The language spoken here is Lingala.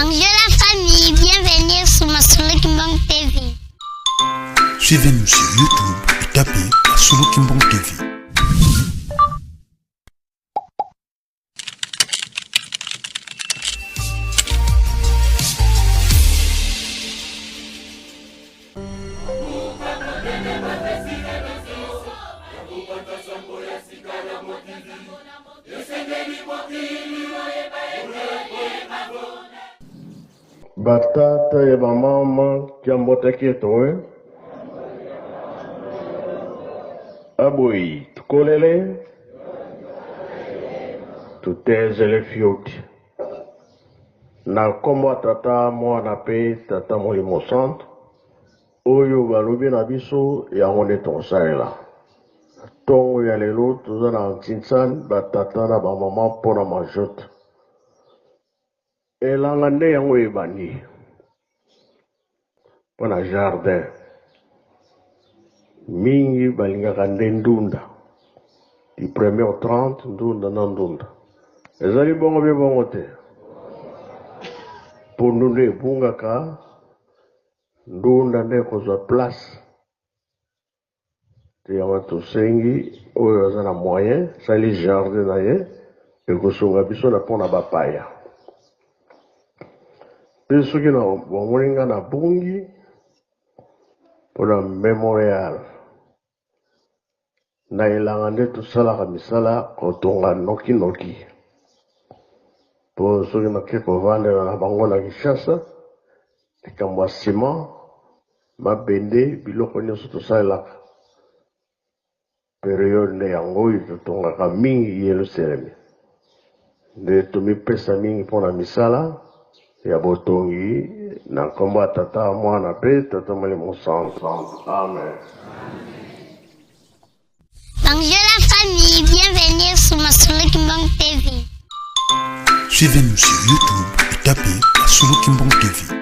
Bonjour la famille, bienvenue sur Masolo Kimbang TV. Suivez-nous sur YouTube et tapez Masolo Kimbang TV. Batata ya mama kiambota kieto Aboyi tukolele tutezele fioti na kombo tata mwana pe tata molimo centre oyo balobi na biso yango nde tokosalela ntongo ya lelo toza na ntinsan batata na bamama mpona majote elanga nde yango ebandi mpona jardin mingi balingaka nde ndunda di 1er au 30 ndunda na ndunda ezali bongo bie bongo te pondu nde ebungaka ndunda nde kozwa place te yango tosengi oyo aza na moyen sali jardin na ye ekosunga biso na mpona bapaya mpe soki na bamoninga na bungi mpona memorial na elanga nde tosalaka misala kotonga nokinoki mpo soki nake kovandela na bango na Kinshasa likambo ya nsima mabende biloko nyonso tosalelaka periode nde yango oyo totongaka mingi Yelusalemi nde tomipesa mingi mpona misala ya botongi na nkombo ya tata mwana pe tata molimo centre. Amen. Bonjour la famille, bienvenue sur Masolo Kimbang TV. Suivez-nous sur YouTube et tapez Masolo Kimbang TV.